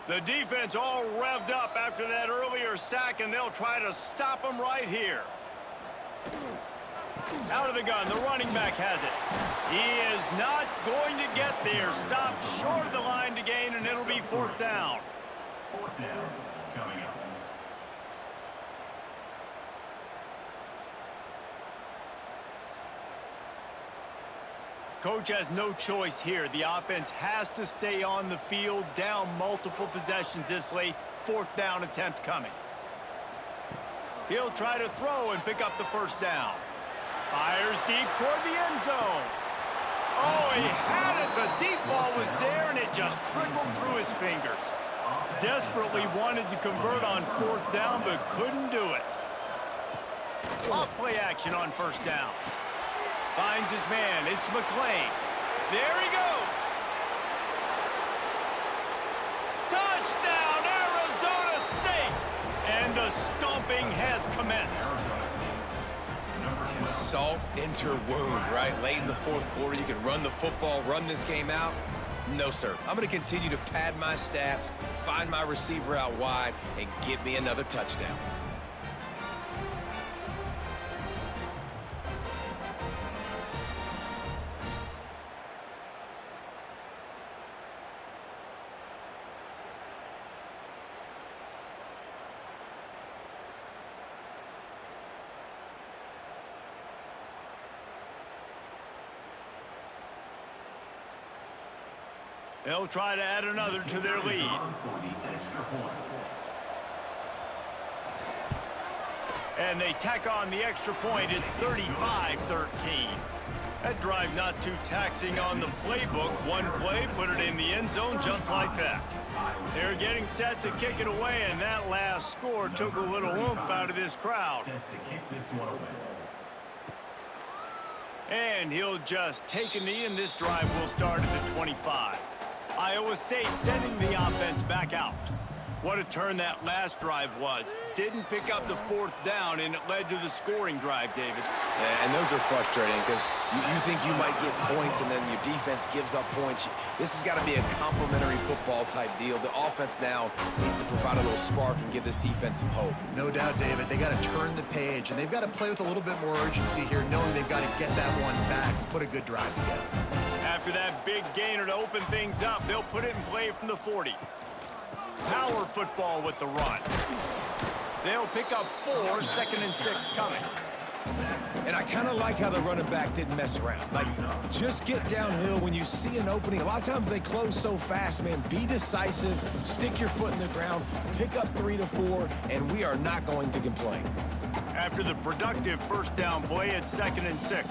The defense all revved up after that earlier sack, and they'll try to stop him right here. Out of the gun, the running back has it. He is not going to get there. Stopped short of the line to gain, and it'll be 4th down. 4th down coming up. Coach has no choice here. The offense has to stay on the field, down multiple possessions this late. 4th down attempt coming. He'll try to throw and pick up the 1st down. Fires deep toward the end zone. Oh, he had it. The deep ball was there, and it just trickled through his fingers. Desperately wanted to convert on 4th down, but couldn't do it. Off play action on 1st down. Finds his man. It's McClain. There he goes. Touchdown, Arizona State. And the stomping has commenced. Salt into her wound, right? Late in the 4th quarter, you can run the football, run this game out. No, sir. I'm going to continue to pad my stats, find my receiver out wide, and get me another touchdown. They'll try to add another to their lead. And they tack on the extra point. It's 35-13. That drive not too taxing on the playbook. One play, put it in the end zone just like that. They're getting set to kick it away, and that last score took a little oomph out of this crowd. And he'll just take a knee, and this drive will start at the 25. Iowa State sending the offense back out. What a turn that last drive was. Didn't pick up the 4th down, and it led to the scoring drive, David. Yeah, and those are frustrating because you think you might get points, and then your defense gives up points. This has got to be a complementary football type deal. The offense now needs to provide a little spark and give this defense some hope. No doubt, David. They got to turn the page, and they've got to play with a little bit more urgency here, knowing they've got to get that one back and put a good drive together. After that big gainer to open things up, they'll put it in play from the 40. Power football with the run. They'll pick up 4, 2nd and 6 coming. And I kind of like how the running back didn't mess around. Like, just get downhill when you see an opening. A lot of times they close so fast, man. Be decisive, stick your foot in the ground, pick up 3 to 4, and we are not going to complain. After the productive first down play, it's 2nd and 6.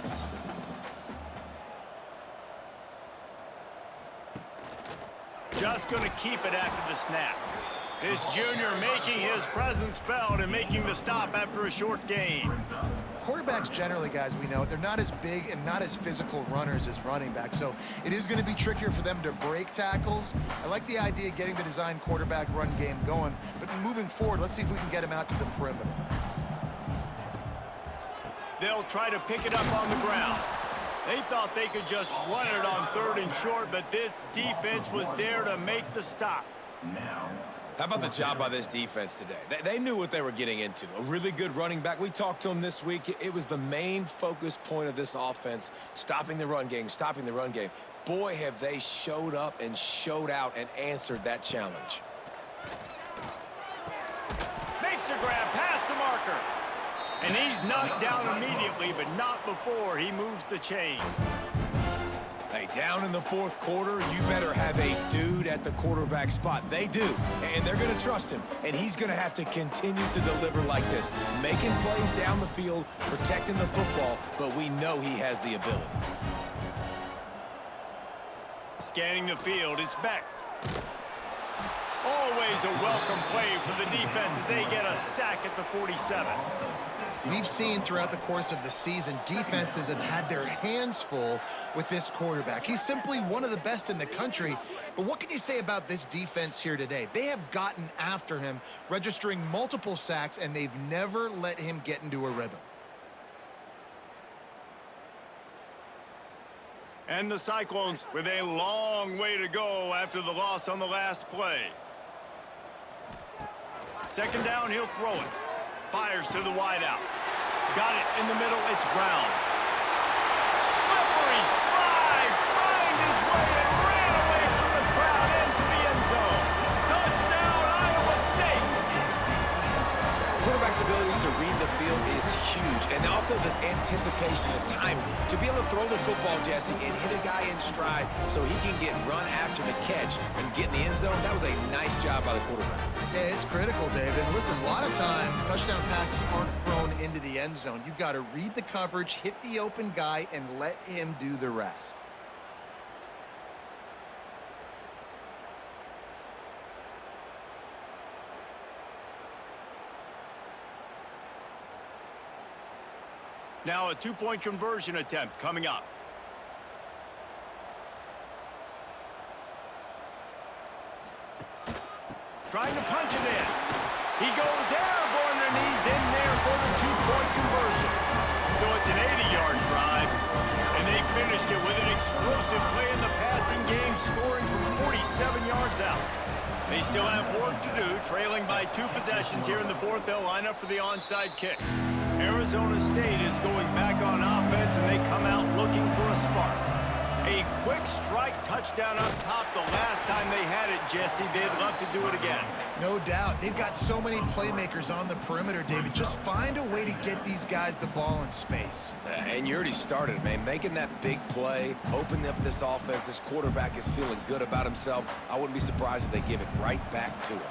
Just going to keep it after the snap. This junior making his presence felt and making the stop after a short gain. Quarterbacks generally, guys, we know, they're not as big and not as physical runners as running backs, so it is going to be trickier for them to break tackles. I like the idea of getting the design quarterback run game going, but moving forward, let's see if we can get him out to the perimeter. They'll try to pick it up on the ground. They thought they could just run it on 3rd and short, but this defense was there to make the stop. How about the job by this defense today? They knew what they were getting into. A really good running back. We talked to him this week. It was the main focus point of this offense, stopping the run game, stopping the run game. Boy, have they showed up and showed out and answered that challenge. Makes a grab past the marker. And he's knocked down immediately, but not before he moves the chains. Hey, down in the 4th quarter, you better have a dude at the quarterback spot. They do, and they're going to trust him, and he's going to have to continue to deliver like this, making plays down the field, protecting the football, but we know he has the ability. Scanning the field, it's Becht. Always a welcome play for the defense as they get a sack at the 47. We've seen throughout the course of the season, defenses have had their hands full with this quarterback. He's simply one of the best in the country. But what can you say about this defense here today? They have gotten after him, registering multiple sacks, and they've never let him get into a rhythm. And the Cyclones with a long way to go after the loss on the last play. 2nd down, he'll throw it. Fires to the wideout. Got it in the middle, it's Brown. Slippery slide, find his way and ran away from the crowd into the end zone. Touchdown, Iowa State. Quarterback's abilities to read the field is huge, and also the anticipation, the timing. To be able to throw the football, Jesse, and hit a guy in stride so he can get run after the catch and get in the end zone, that was a nice job by the quarterback. Yeah, it's critical, David. Listen, a lot of times touchdown passes aren't thrown into the end zone. You've got to read the coverage, hit the open guy, and let him do the rest. Now a 2-point conversion attempt coming up. Trying to punch it in. He goes airborne and he's in there for the 2-point conversion. So it's an 80-yard drive, and they finished it with an explosive play in the passing game, scoring from 47 yards out. They still have work to do, trailing by 2 possessions here in the 4th. They'll line up for the onside kick. Arizona State is going back on offense, and they come out looking for a spark. A quick strike touchdown up top the last time they had it, Jesse. They'd love to do it again. No doubt. They've got so many playmakers on the perimeter, David. Just find a way to get these guys the ball in space. And you already started, man. Making that big play, opening up this offense. This quarterback is feeling good about himself. I wouldn't be surprised if they give it right back to him.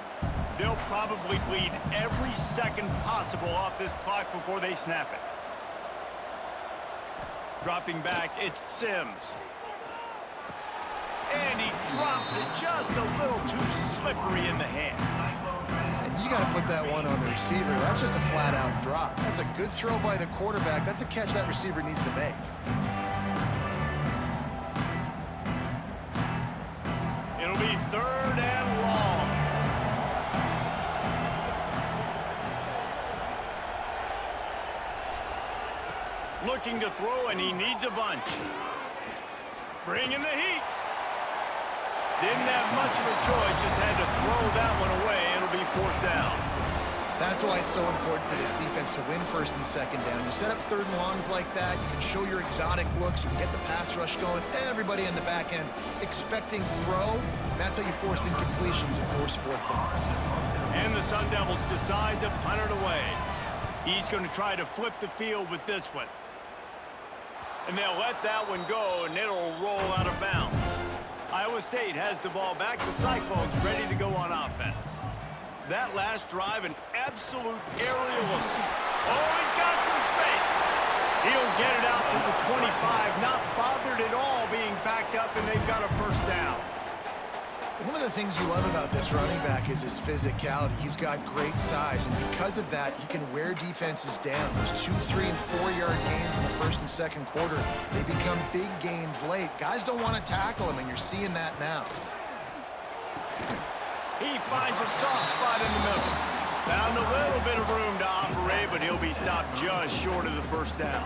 They'll probably bleed every second possible off this clock before they snap it. Dropping back, it's Sims. And he drops it just a little too slippery in the hands. And you got to put that one on the receiver. That's just a flat-out drop. That's a good throw by the quarterback. That's a catch that receiver needs to make. It'll be 3rd and long. Looking to throw, and he needs a bunch. Bringing the heat. Didn't have much of a choice, just had to throw that one away. It'll be 4th down. That's why it's so important for this defense to win 1st and 2nd down. You set up 3rd and longs like that, you can show your exotic looks, you can get the pass rush going, everybody in the back end expecting throw. That's how you force incompletions and force 4th downs. And the Sun Devils decide to punt it away. He's going to try to flip the field with this one. And they'll let that one go, and it'll roll out of bounds. Iowa State has the ball back. The Cyclones ready to go on offense. That last drive, an absolute aerial assault. Oh, he's got some space. He'll get it out to the 25, not bothered at all being backed up, and they've got a first down. One of the things you love about this running back is his physicality. He's got great size, and because of that, he can wear defenses down. Those 2, 3, and 4-yard gains in the first and second quarter, they become big gains late. Guys don't want to tackle him, and you're seeing that now. He finds a soft spot in the middle. Found a little bit of room to operate, but he'll be stopped just short of the first down.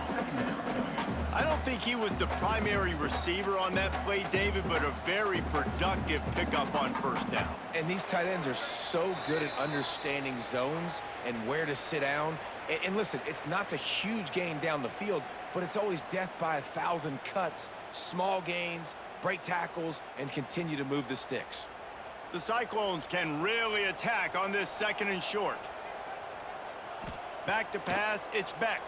I don't think he was the primary receiver on that play, David, but a very productive pickup on first down. And these tight ends are so good at understanding zones and where to sit down. And listen, it's not the huge gain down the field, but it's always death by 1,000 cuts, small gains, break tackles, and continue to move the sticks. The Cyclones can really attack on this second and short. Back to pass, it's Beck.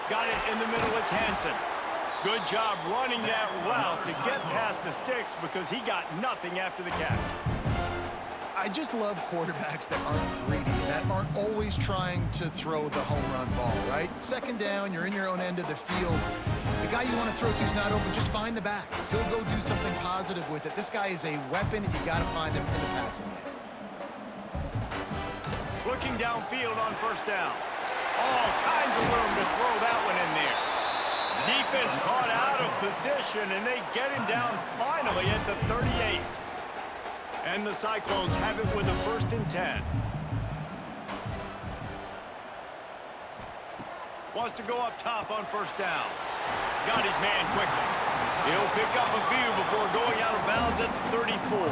Got it in the middle, it's Hansen. Good job running that route to get past the sticks because he got nothing after the catch. I just love quarterbacks that aren't greedy, that aren't always trying to throw the home run ball, right? Second down, you're in your own end of the field. The guy you want to throw to is not open. Just find the back. He'll go do something positive with it. This guy is a weapon, and you got to find him in the passing game. Looking downfield on first down. All kinds of room to throw that one in there. Defense caught out of position, and they get him down finally at the 38. And the Cyclones have it with a 1st and 10. Wants to go up top on first down. Got his man quickly. He'll pick up a few before going out of bounds at the 34.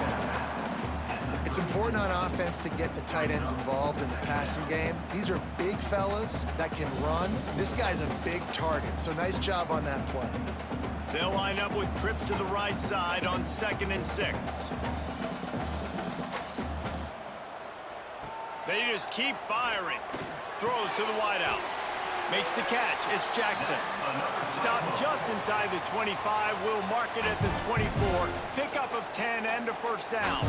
It's important on offense to get the tight ends involved in the passing game. These are big fellas that can run. This guy's a big target, so nice job on that play. They'll line up with trips to the right side on 2nd and 6. They just keep firing. Throws to the wideout. Makes the catch. It's Jackson. Stopped just inside the 25. Will mark it at the 24. Pickup of 10 and a first down.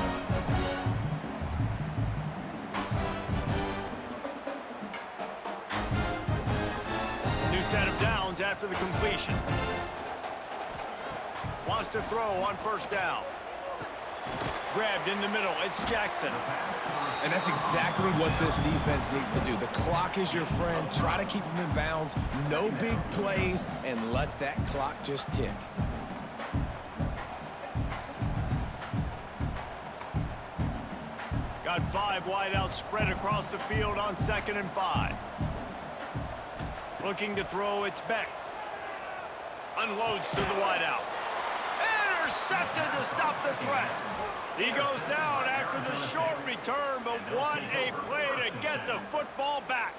New set of downs after the completion. Wants to throw on first down. Grabbed in the middle. It's Jackson. And that's exactly what this defense needs to do. The clock is your friend. Try to keep them in bounds. No big plays, and let that clock just tick. Got 5 wideouts spread across the field on 2nd and 5. Looking to throw, it's Beck. Unloads to the wideout. Intercepted to stop the threat. He goes down after the short return, but what a play to get the football back.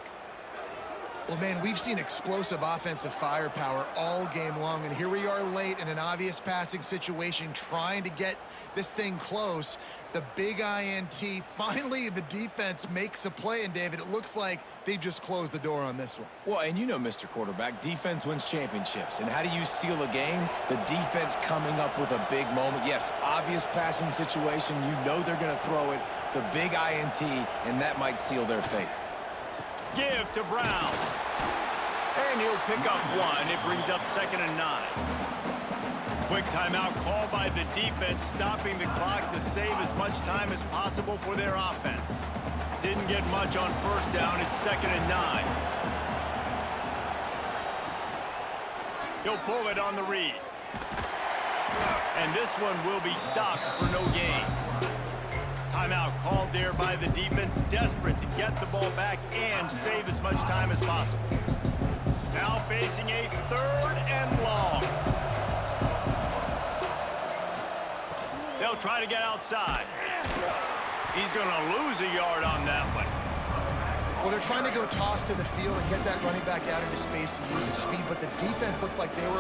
Well, man, we've seen explosive offensive firepower all game long, and here we are late in an obvious passing situation trying to get this thing close. The big INT. Finally, the defense makes a play, and David, it looks like they've just closed the door on this one. Well, and you know, Mr. Quarterback, defense wins championships. And how do you seal a game? The defense coming up with a big moment. Yes, obvious passing situation. You know they're going to throw it. The big INT, and that might seal their fate. Give to Brown. And he'll pick up 1. It brings up 2nd and 9. Quick timeout call by the defense, stopping the clock to save as much time as possible for their offense. Didn't get much on first down. It's 2nd and 9. He'll pull it on the read. And this one will be stopped for no gain. Timeout called there by the defense, desperate to get the ball back and save as much time as possible. Now facing a 3rd and long. They'll try to get outside. He's going to lose a yard on that one. Well, they're trying to go toss to the field and get that running back out into space to use his speed, but the defense looked like they were